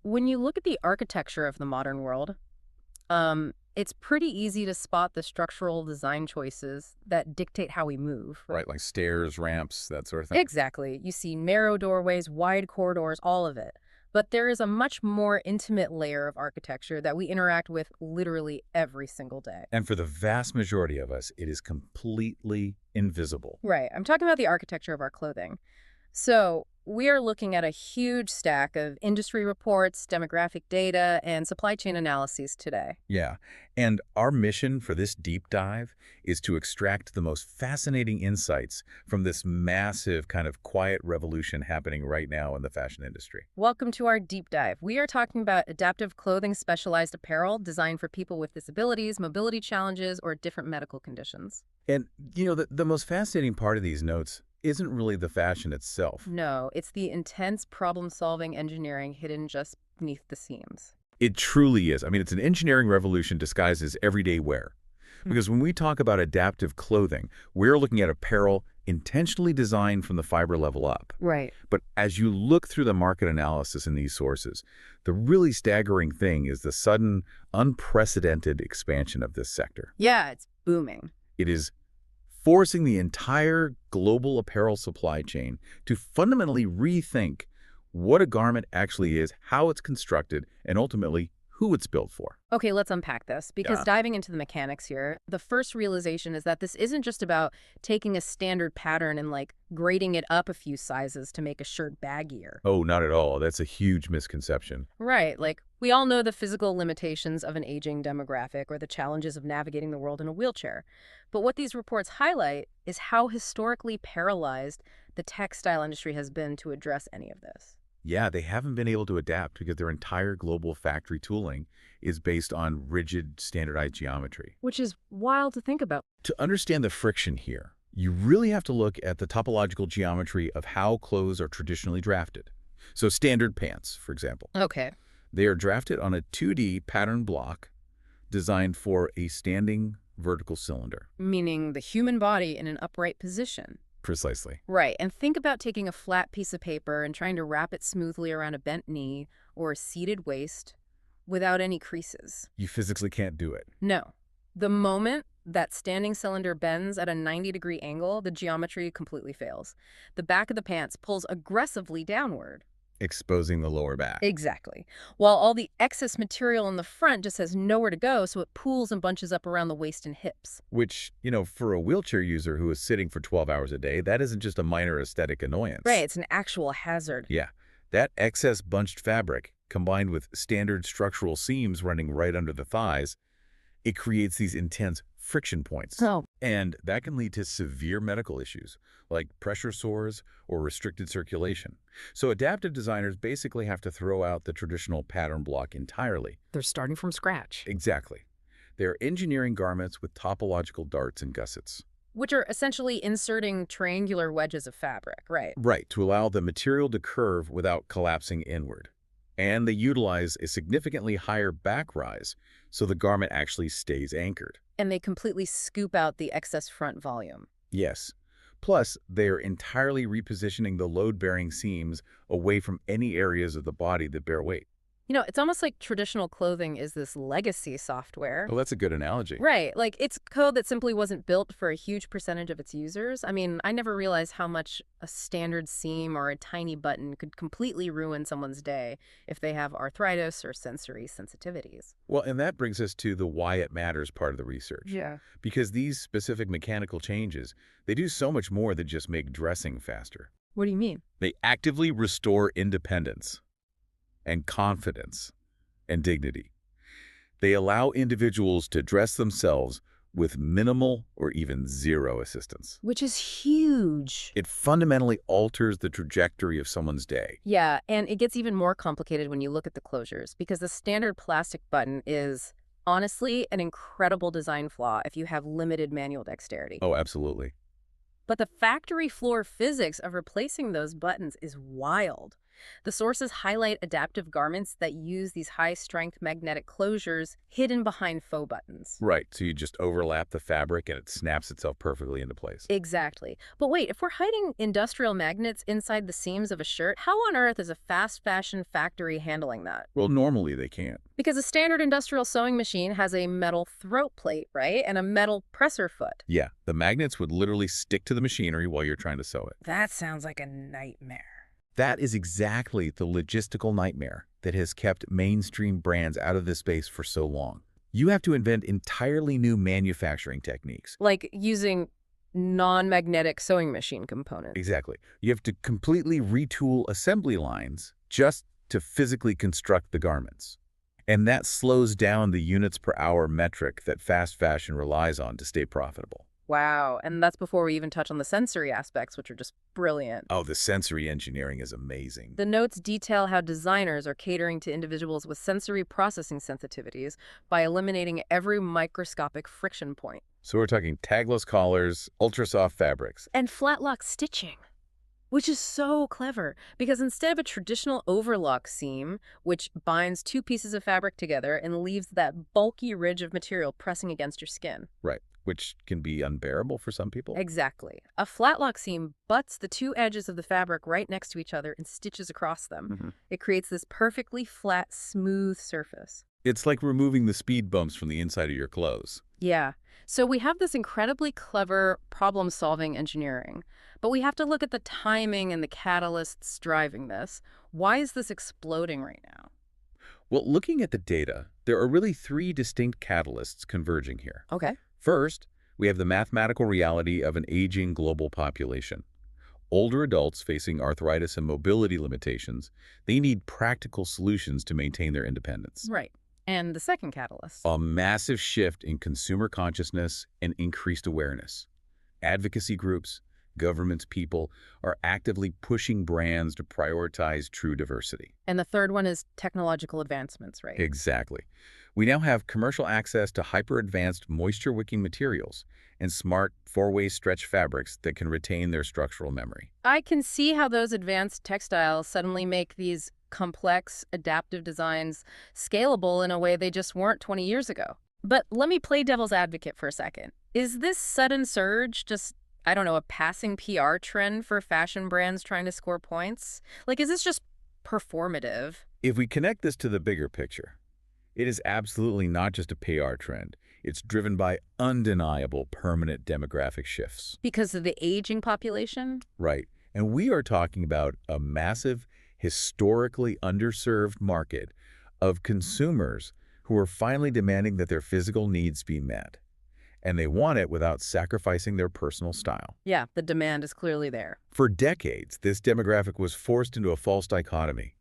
When you look at the architecture of the modern world, it's pretty easy to spot the structural design choices that dictate how we move. Right, like stairs, ramps, that sort of thing. Exactly. You see narrow doorways, wide corridors, all of it. But there is a much more intimate layer of architecture that we interact with literally every single day. And for the vast majority of us, it is completely invisible. Right. I'm talking about the architecture of our clothing. So, we are looking at a huge stack of industry reports, demographic data, and supply chain analyses today. Yeah. And our mission for this deep dive is to extract the most fascinating insights from this massive kind of quiet revolution happening right now in the fashion industry. Welcome to our deep dive. We are talking about adaptive clothing, specialized apparel designed for people with disabilities, mobility challenges, or different medical conditions. And, the most fascinating part of these notes isn't really the fashion itself. No, it's the intense problem-solving engineering hidden just beneath the seams. It truly is. I mean, it's an engineering revolution disguised as everyday wear. Hmm. Because when we talk about adaptive clothing, we're looking at apparel intentionally designed from the fiber level up. Right. But as you look through the market analysis in these sources, the really staggering thing is the sudden, unprecedented expansion of this sector. Yeah, it's booming. It is forcing the entire global apparel supply chain to fundamentally rethink what a garment actually is, how it's constructed, and ultimately who it's built for. Okay, let's unpack this because Yeah. diving into the mechanics here, the first realization is that this isn't just about taking a standard pattern and grading it up a few sizes to make a shirt baggier. Oh, not at all. That's a huge misconception. Right, we all know the physical limitations of an aging demographic or the challenges of navigating the world in a wheelchair. But what these reports highlight is how historically paralyzed the textile industry has been to address any of this. Yeah, they haven't been able to adapt because their entire global factory tooling is based on rigid, standardized geometry. Which is wild to think about. To understand the friction here, you really have to look at the topological geometry of how clothes are traditionally drafted. So standard pants, for example. Okay. They are drafted on a 2D pattern block designed for a standing vertical cylinder. Meaning the human body in an upright position. Precisely. Right, and think about taking a flat piece of paper and trying to wrap it smoothly around a bent knee or a seated waist without any creases. You physically can't do it. No. The moment that standing cylinder bends at a 90-degree angle, the geometry completely fails. The back of the pants pulls aggressively downward. Exposing the lower back. Exactly. While all the excess material in the front just has nowhere to go, so it pools and bunches up around the waist and hips. Which, for a wheelchair user who is sitting for 12 hours a day, that isn't just a minor aesthetic annoyance. Right, it's an actual hazard. Yeah. That excess bunched fabric, combined with standard structural seams running right under the thighs, it creates these intense friction points. Oh. And that can lead to severe medical issues, like pressure sores or restricted circulation. So adaptive designers basically have to throw out the traditional pattern block entirely. They're starting from scratch. Exactly. They're engineering garments with topological darts and gussets. Which are essentially inserting triangular wedges of fabric, right? Right, to allow the material to curve without collapsing inward. And they utilize a significantly higher back rise, so the garment actually stays anchored. And they completely scoop out the excess front volume. Yes. Plus, they are entirely repositioning the load-bearing seams away from any areas of the body that bear weight. It's almost like traditional clothing is this legacy software. Oh, that's a good analogy. Right, it's code that simply wasn't built for a huge percentage of its users. I mean, I never realized how much a standard seam or a tiny button could completely ruin someone's day if they have arthritis or sensory sensitivities. Well, and that brings us to the why it matters part of the research. Yeah. Because these specific mechanical changes, they do so much more than just make dressing faster. What do you mean? They actively restore independence and confidence and dignity. They allow individuals to dress themselves with minimal or even zero assistance. Which is huge. It fundamentally alters the trajectory of someone's day. Yeah, and it gets even more complicated when you look at the closures because the standard plastic button is honestly an incredible design flaw if you have limited manual dexterity. Oh, absolutely. But the factory floor physics of replacing those buttons is wild. The sources highlight adaptive garments that use these high-strength magnetic closures hidden behind faux buttons. Right, so you just overlap the fabric and it snaps itself perfectly into place. Exactly. But wait, if we're hiding industrial magnets inside the seams of a shirt, how on earth is a fast fashion factory handling that? Well, normally they can't. Because a standard industrial sewing machine has a metal throat plate, right? And a metal presser foot. Yeah, the magnets would literally stick to the machinery while you're trying to sew it. That sounds like a nightmare. That is exactly the logistical nightmare that has kept mainstream brands out of this space for so long. You have to invent entirely new manufacturing techniques. Like using non-magnetic sewing machine components. Exactly. You have to completely retool assembly lines just to physically construct the garments. And that slows down the units per hour metric that fast fashion relies on to stay profitable. Wow, and that's before we even touch on the sensory aspects, which are just brilliant. Oh, the sensory engineering is amazing. The notes detail how designers are catering to individuals with sensory processing sensitivities by eliminating every microscopic friction point. So we're talking tagless collars, ultra-soft fabrics. And flat lock stitching, which is so clever because instead of a traditional overlock seam, which binds two pieces of fabric together and leaves that bulky ridge of material pressing against your skin. Right, which can be unbearable for some people. Exactly. A flat lock seam butts the two edges of the fabric right next to each other and stitches across them. It creates this perfectly flat, smooth surface. It's like removing the speed bumps from the inside of your clothes. Yeah. So we have this incredibly clever problem-solving engineering, but we have to look at the timing and the catalysts driving this. Why is this exploding right now? Well, looking at the data, there are really three distinct catalysts converging here. Okay. First, we have the mathematical reality of an aging global population. Older adults facing arthritis and mobility limitations, they need practical solutions to maintain their independence. Right. And the second catalyst. A massive shift in consumer consciousness and increased awareness. Advocacy groups, governments, people are actively pushing brands to prioritize true diversity. And the third one is technological advancements, right? Exactly. We now have commercial access to hyper-advanced moisture-wicking materials and smart four-way stretch fabrics that can retain their structural memory. I can see how those advanced textiles suddenly make these complex, adaptive designs scalable in a way they just weren't 20 years ago. But let me play devil's advocate for a second. Is this sudden surge just, I don't know, a passing PR trend for fashion brands trying to score points? Like, is this just performative? If we connect this to the bigger picture, it is absolutely not just a PR trend. It's driven by undeniable permanent demographic shifts. Because of the aging population? Right. And we are talking about a massive, historically underserved market of consumers who are finally demanding that their physical needs be met. And they want it without sacrificing their personal style. Yeah, the demand is clearly there. For decades, this demographic was forced into a false dichotomy.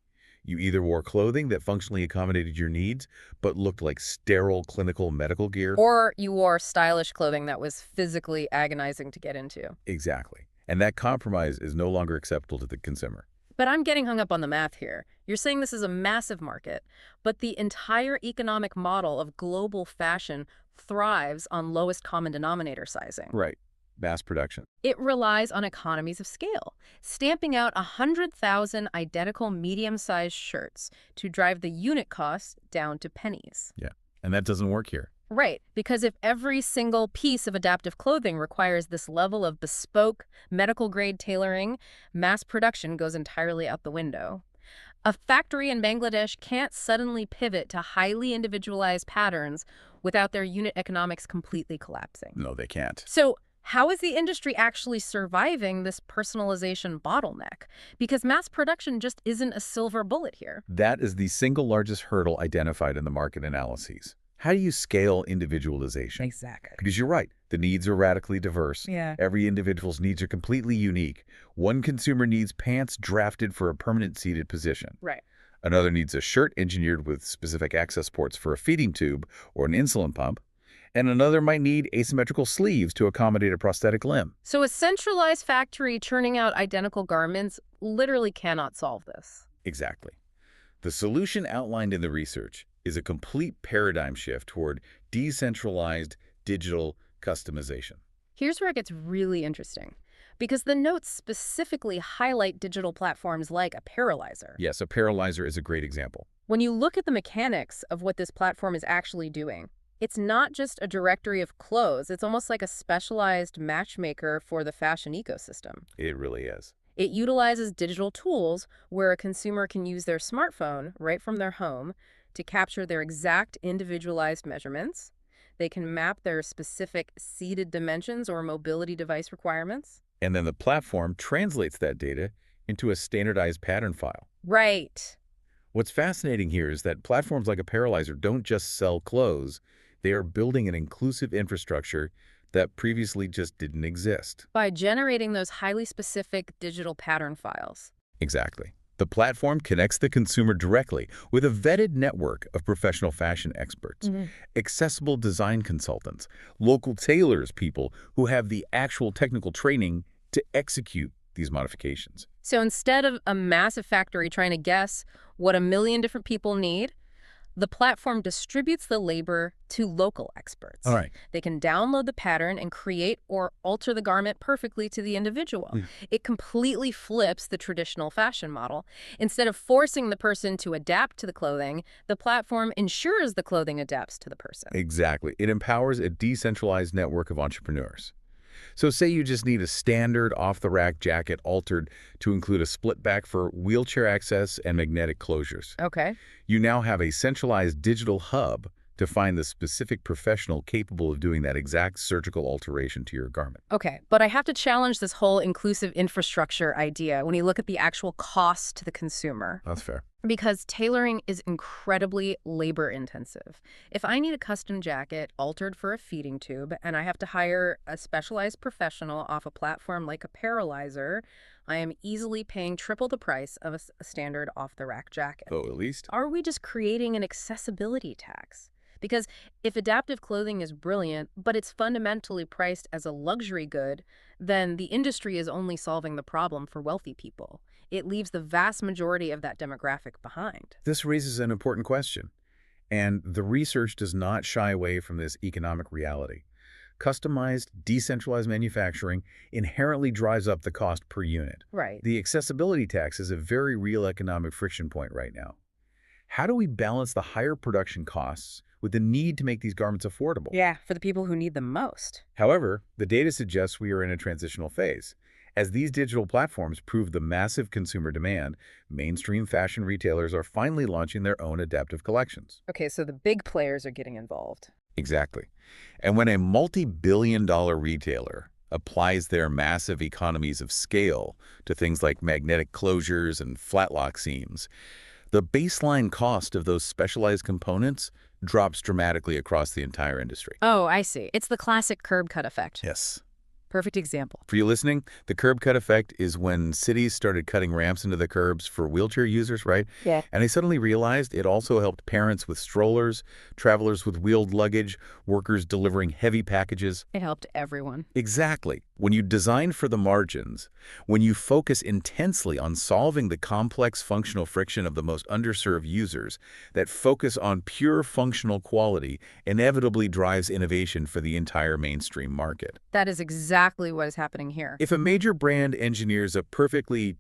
You either wore clothing that functionally accommodated your needs, but looked like sterile clinical medical gear. Or you wore stylish clothing that was physically agonizing to get into. Exactly. And that compromise is no longer acceptable to the consumer. But I'm getting hung up on the math here. You're saying this is a massive market, but the entire economic model of global fashion thrives on lowest common denominator sizing. Right. Mass production. It relies on economies of scale, stamping out 100,000 identical medium-sized shirts to drive the unit cost down to pennies. Yeah. And that doesn't work here. Right, because if every single piece of adaptive clothing requires this level of bespoke, medical-grade tailoring, mass production goes entirely out the window. A factory in Bangladesh can't suddenly pivot to highly individualized patterns without their unit economics completely collapsing. No, they can't. So how is the industry actually surviving this personalization bottleneck? Because mass production just isn't a silver bullet here. That is the single largest hurdle identified in the market analyses. How do you scale individualization? Exactly. Because you're right, the needs are radically diverse. Yeah. Every individual's needs are completely unique. One consumer needs pants drafted for a permanent seated position. Right. Another needs a shirt engineered with specific access ports for a feeding tube or an insulin pump. And another might need asymmetrical sleeves to accommodate a prosthetic limb. So a centralized factory churning out identical garments literally cannot solve this. Exactly. The solution outlined in the research is a complete paradigm shift toward decentralized digital customization. Here's where it gets really interesting, because the notes specifically highlight digital platforms like Apparelizer. Yes, Apparelizer is a great example. When you look at the mechanics of what this platform is actually doing, it's not just a directory of clothes, it's almost like a specialized matchmaker for the fashion ecosystem. It really is. It utilizes digital tools where a consumer can use their smartphone right from their home to capture their exact individualized measurements. They can map their specific seated dimensions or mobility device requirements. And then the platform translates that data into a standardized pattern file. Right. What's fascinating here is that platforms like Apparelizer don't just sell clothes, they are building an inclusive infrastructure that previously just didn't exist. By generating those highly specific digital pattern files. Exactly. The platform connects the consumer directly with a vetted network of professional fashion experts, accessible design consultants, local tailors, people who have the actual technical training to execute these modifications. So instead of a massive factory trying to guess what a million different people need, the platform distributes the labor to local experts. All right. They can download the pattern and create or alter the garment perfectly to the individual. It completely flips the traditional fashion model. Instead of forcing the person to adapt to the clothing, the platform ensures the clothing adapts to the person. Exactly. It empowers a decentralized network of entrepreneurs. So say you just need a standard off-the-rack jacket altered to include a split back for wheelchair access and magnetic closures. Okay. You now have a centralized digital hub to find the specific professional capable of doing that exact surgical alteration to your garment. Okay, but I have to challenge this whole inclusive infrastructure idea when you look at the actual cost to the consumer. That's fair. Because tailoring is incredibly labor intensive. If I need a custom jacket altered for a feeding tube and I have to hire a specialized professional off a platform like Apparelizer, I am easily paying triple the price of a standard off-the-rack jacket. Oh, at least. Are we just creating an accessibility tax? Because if adaptive clothing is brilliant, but it's fundamentally priced as a luxury good, then the industry is only solving the problem for wealthy people. It leaves the vast majority of that demographic behind. This raises an important question, and the research does not shy away from this economic reality. Customized, decentralized manufacturing inherently drives up the cost per unit. Right. The accessibility tax is a very real economic friction point right now. How do we balance the higher production costs with the need to make these garments affordable? Yeah, for the people who need them most. However, the data suggests we are in a transitional phase. As these digital platforms prove the massive consumer demand, mainstream fashion retailers are finally launching their own adaptive collections. Okay, so the big players are getting involved. Exactly. And when a multi-billion-dollar retailer applies their massive economies of scale to things like magnetic closures and flat lock seams, the baseline cost of those specialized components drops dramatically across the entire industry. Oh, I see. It's the classic curb cut effect. Yes. Perfect example. For you listening, the curb cut effect is when cities started cutting ramps into the curbs for wheelchair users, right? Yeah. And they suddenly realized it also helped parents with strollers, travelers with wheeled luggage, workers delivering heavy packages. It helped everyone. Exactly. When you design for the margins, when you focus intensely on solving the complex functional friction of the most underserved users, that focus on pure functional quality inevitably drives innovation for the entire mainstream market. That is exactly what is happening here. If a major brand engineers a perfectly